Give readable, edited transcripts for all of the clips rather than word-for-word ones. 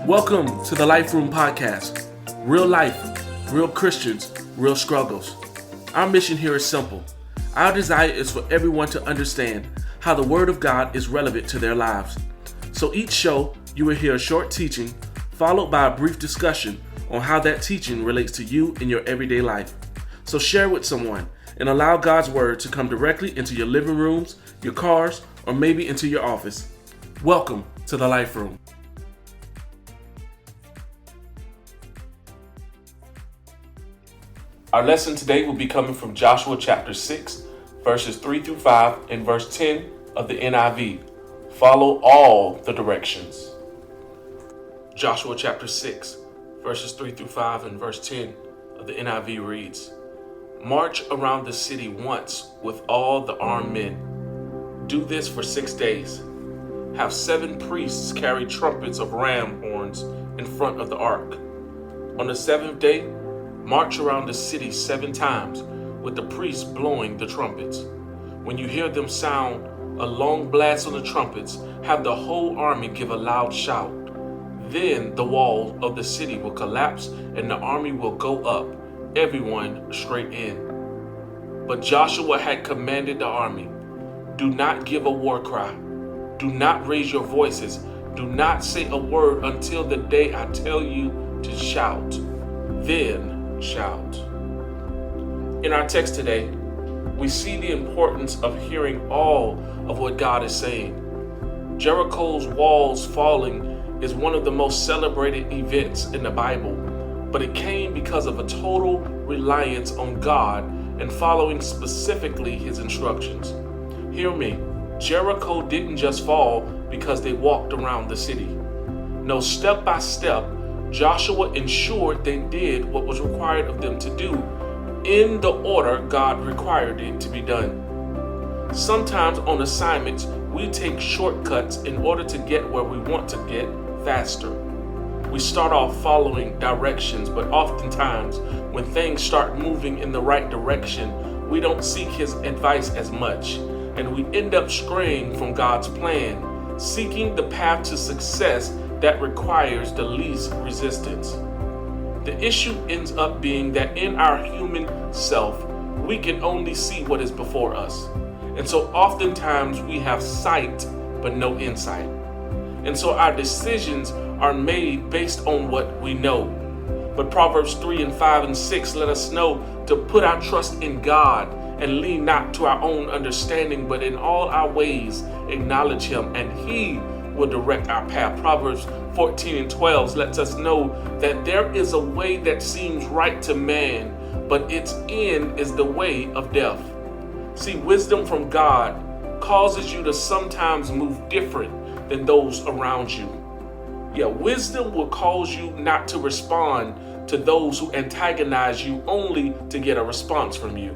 Welcome to the Life Room Podcast. Real life, real Christians, real struggles. Our mission here is simple. Our desire is for everyone to understand how the Word of God is relevant to their lives. So each show, you will hear a short teaching, followed by a brief discussion on how that teaching relates to you in your everyday life. So share with someone and allow God's Word to come directly into your living rooms, your cars, or maybe into your office. Welcome to the Life Room. Our lesson today will be coming from Joshua chapter 6, verses 3 through 5, and verse 10 of the NIV. Follow all the directions. Joshua chapter 6, verses 3 through 5, and verse 10 of the NIV reads, March around the city once with all the armed men. Do this for 6 days. Have 7 priests carry trumpets of ram horns in front of the ark. On the 7th day, march around the city 7 times with the priests blowing the trumpets. When you hear them sound a long blast on the trumpets, have the whole army give a loud shout. Then the wall of the city will collapse and the army will go up, everyone straight in. But Joshua had commanded the army, do not give a war cry. Do not raise your voices. Do not say a word until the day I tell you to shout. Then shout. In our text today, we see the importance of hearing all of what God is saying. Jericho's walls falling is one of the most celebrated events in the Bible, but it came because of a total reliance on God and following specifically His instructions. Hear me, Jericho didn't just fall because they walked around the city. No, step by step, Joshua ensured they did what was required of them to do in the order God required it to be done. Sometimes on assignments, we take shortcuts in order to get where we want to get faster. We start off following directions, but oftentimes when things start moving in the right direction, we don't seek His advice as much, and we end up straying from God's plan, seeking the path to success that requires the least resistance. The issue ends up being that in our human self, we can only see what is before us. And so oftentimes we have sight, but no insight. And so our decisions are made based on what we know. But Proverbs 3 and 5 and 6 let us know to put our trust in God and lean not to our own understanding, but in all our ways acknowledge Him, and He will direct our path. Proverbs 14 and 12 lets us know that there is a way that seems right to man, but its end is the way of death. See, wisdom from God causes you to sometimes move different than those around you. Yeah, wisdom will cause you not to respond to those who antagonize you only to get a response from you.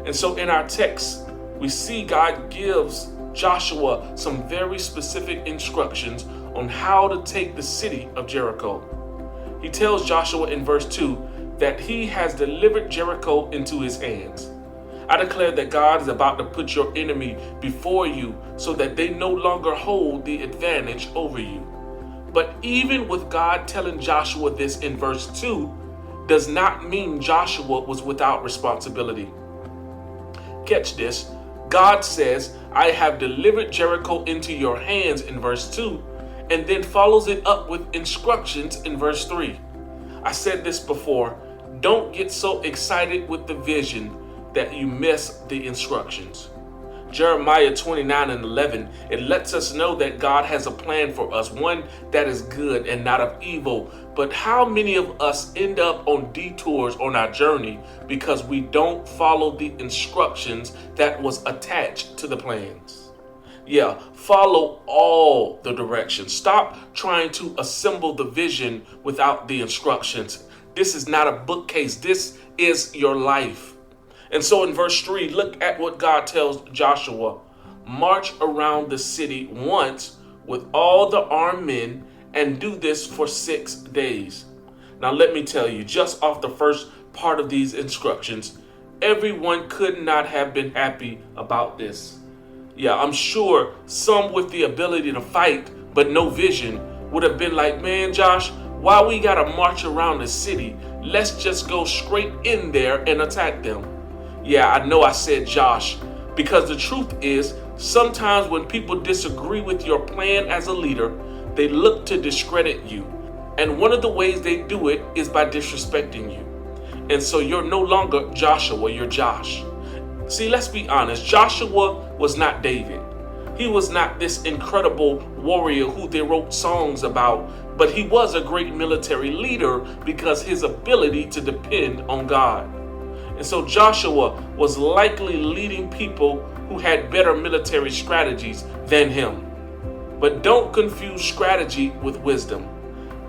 And so in our text, we see God gives Joshua some very specific instructions on how to take the city of Jericho. He tells Joshua in verse 2 that he has delivered Jericho into his hands. I declare that God is about to put your enemy before you so that they no longer hold the advantage over you. But even with God telling Joshua this in verse 2 does not mean Joshua was without responsibility. Catch this. God says, I have delivered Jericho into your hands in verse 2, and then follows it up with instructions in verse 3. I said this before, don't get so excited with the vision that you miss the instructions. Jeremiah 29 and 11, it lets us know that God has a plan for us, one that is good and not of evil. But how many of us end up on detours on our journey because we don't follow the instructions that was attached to the plans? Yeah, follow all the directions. Stop trying to assemble the vision without the instructions. This is not a bookcase. This is your life. And so in verse 3, look at what God tells Joshua. March around the city once with all the armed men and do this for 6 days. Now let me tell you, just off the first part of these instructions, everyone could not have been happy about this. Yeah, I'm sure some with the ability to fight but no vision would have been like, man, Josh, why we gotta march around the city? Let's just go straight in there and attack them. Yeah, I know I said Josh, because the truth is, sometimes when people disagree with your plan as a leader, they look to discredit you. And one of the ways they do it is by disrespecting you. And so you're no longer Joshua, you're Josh. See, let's be honest, Joshua was not David. He was not this incredible warrior who they wrote songs about, but he was a great military leader because his ability to depend on God. And so Joshua was likely leading people who had better military strategies than him. But don't confuse strategy with wisdom.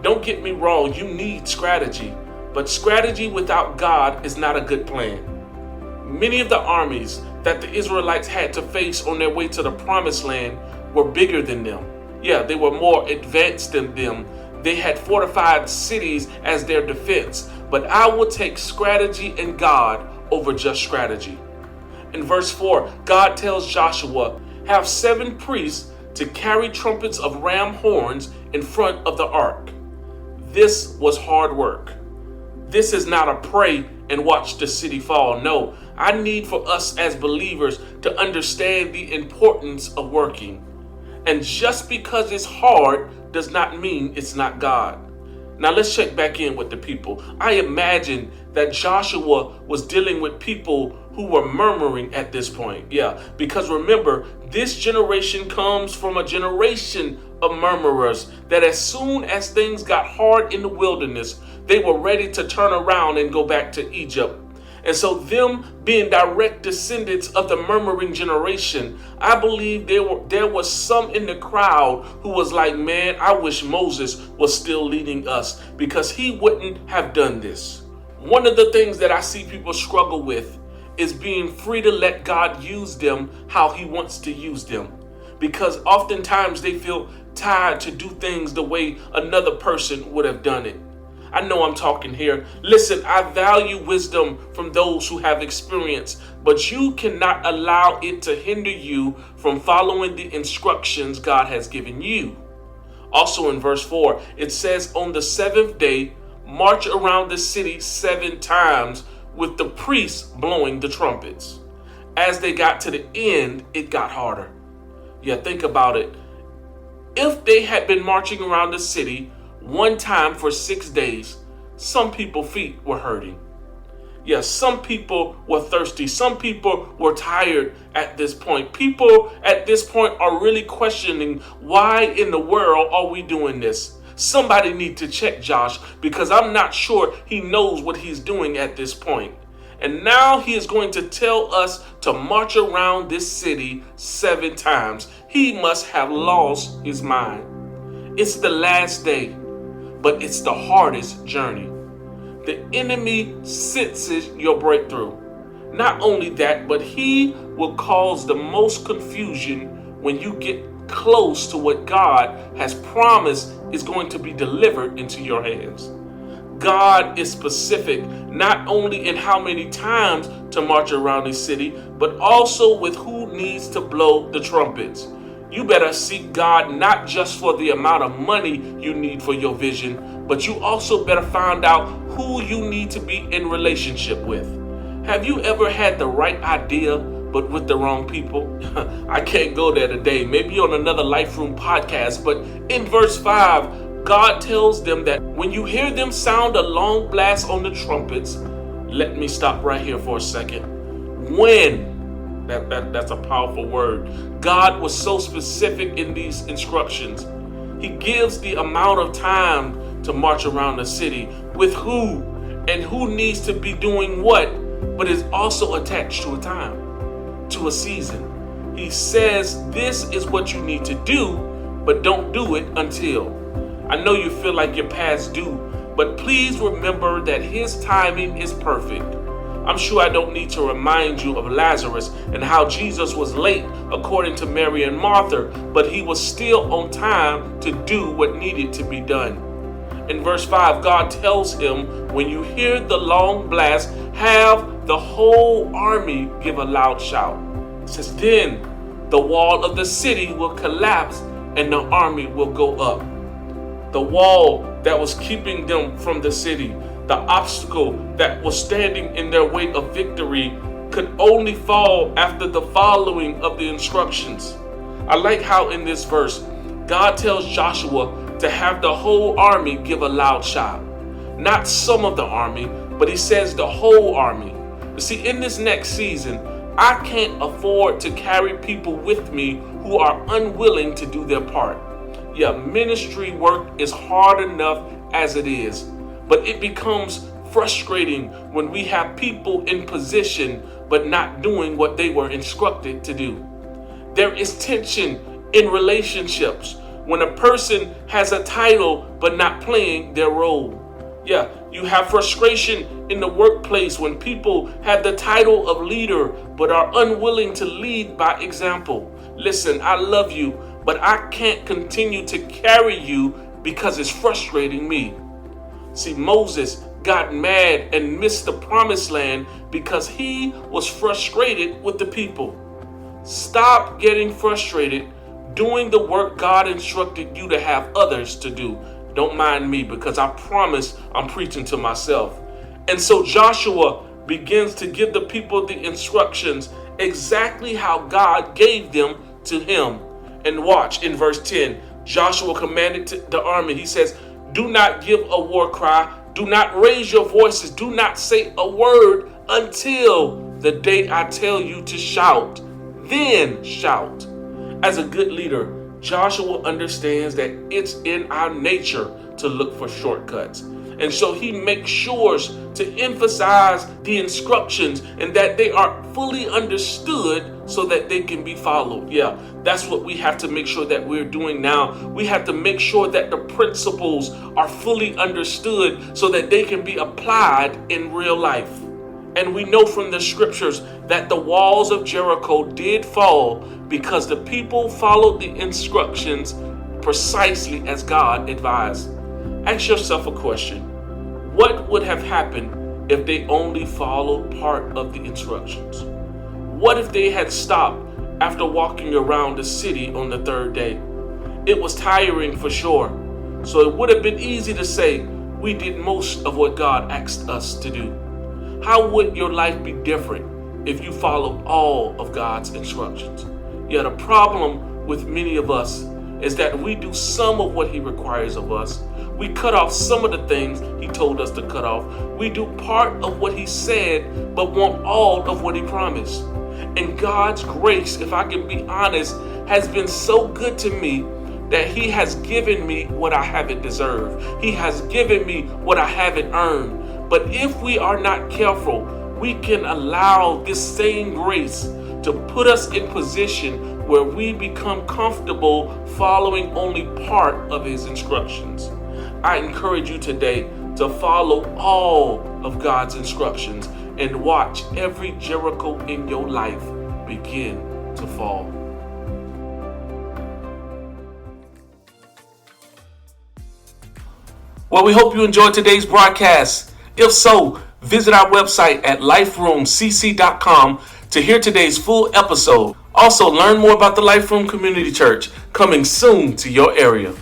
Don't get me wrong, you need strategy, but strategy without God is not a good plan. Many of the armies that the Israelites had to face on their way to the promised land were bigger than them. Yeah, they were more advanced than them. They had fortified cities as their defense. But I will take strategy and God over just strategy. In verse 4, God tells Joshua, have 7 priests to carry trumpets of ram horns in front of the ark. This was hard work. This is not a pray and watch the city fall. No, I need for us as believers to understand the importance of working. And just because it's hard does not mean it's not God. Now let's check back in with the people. I imagine that Joshua was dealing with people who were murmuring at this point. Yeah, because remember, this generation comes from a generation of murmurers that as soon as things got hard in the wilderness, they were ready to turn around and go back to Egypt. And so them being direct descendants of the murmuring generation, I believe there was some in the crowd who was like, man, I wish Moses was still leading us because he wouldn't have done this. One of the things that I see people struggle with is being free to let God use them how he wants to use them. Because oftentimes they feel tied to do things the way another person would have done it. I know I'm talking here. Listen, I value wisdom from those who have experience, but you cannot allow it to hinder you from following the instructions God has given you. Also in verse 4, it says, on the 7th day, march around the city 7 times with the priests blowing the trumpets. As they got to the end, it got harder. Yeah, think about it. If they had been marching around the city one time for 6 days, some people's feet were hurting. Yes, some people were thirsty. Some people were tired at this point. People at this point are really questioning, why in the world are we doing this? Somebody need to check Josh, because I'm not sure he knows what he's doing at this point. And now he is going to tell us to march around this city 7 times. He must have lost his mind. It's the last day, but it's the hardest journey. The enemy senses your breakthrough. Not only that, but he will cause the most confusion when you get close to what God has promised is going to be delivered into your hands. God is specific, not only in how many times to march around the city, but also with who needs to blow the trumpets. You better seek God not just for the amount of money you need for your vision, but you also better find out who you need to be in relationship with. Have you ever had the right idea, but with the wrong people? I can't go there today, maybe on another Life Room podcast, but in verse 5, God tells them that when you hear them sound a long blast on the trumpets, let me stop right here for a second. When, that's a powerful word. God was so specific in these instructions. He gives the amount of time to march around the city, with who, and who needs to be doing what, but is also attached to a time, to a season. He says this is what you need to do, but don't do it until. I know you feel like you're past due, but please remember that his timing is perfect. I'm sure I don't need to remind you of Lazarus and how Jesus was late according to Mary and Martha, but he was still on time to do what needed to be done. In verse 5, God tells him, when you hear the long blast, have the whole army give a loud shout. It says, then the wall of the city will collapse and the army will go up. The wall that was keeping them from the city, the obstacle that was standing in their way of victory, could only fall after the following of the instructions. I like how in this verse, God tells Joshua to have the whole army give a loud shout. Not some of the army, but he says the whole army. You see, in this next season, I can't afford to carry people with me who are unwilling to do their part. Yeah, ministry work is hard enough as it is, but it becomes frustrating when we have people in position but not doing what they were instructed to do. There is tension in relationships when a person has a title but not playing their role. Yeah, you have frustration in the workplace when people have the title of leader but are unwilling to lead by example. Listen, I love you, but I can't continue to carry you because it's frustrating me. See, Moses got mad and missed the promised land because he was frustrated with the people. Stop getting frustrated doing the work God instructed you to have others to do. Don't mind me, because I promise I'm preaching to myself. And so Joshua begins to give the people the instructions exactly how God gave them to him. And watch in verse 10, Joshua commanded to the army, he says, do not give a war cry, do not raise your voices, do not say a word until the day I tell you to shout. Then shout. As a good leader, Joshua understands that it's in our nature to look for shortcuts. And so he makes sure to emphasize the instructions and that they are fully understood so that they can be followed. Yeah, that's what we have to make sure that we're doing now. We have to make sure that the principles are fully understood so that they can be applied in real life. And we know from the scriptures that the walls of Jericho did fall because the people followed the instructions precisely as God advised. Ask yourself a question. What would have happened if they only followed part of the instructions? What if they had stopped after walking around the city on the third day? It was tiring for sure. So it would have been easy to say, we did most of what God asked us to do. How would your life be different if you followed all of God's instructions? Yeah, the problem with many of us is that we do some of what he requires of us. We cut off some of the things he told us to cut off. We do part of what he said, but want all of what he promised. And God's grace, if I can be honest, has been so good to me that he has given me what I haven't deserved. He has given me what I haven't earned. But if we are not careful, we can allow this same grace to put us in position where we become comfortable following only part of his instructions. I encourage you today to follow all of God's instructions and watch every Jericho in your life begin to fall. Well, we hope you enjoyed today's broadcast. If so, visit our website at liferoomcc.com to hear today's full episode. Also, learn more about the Life Room Community Church coming soon to your area.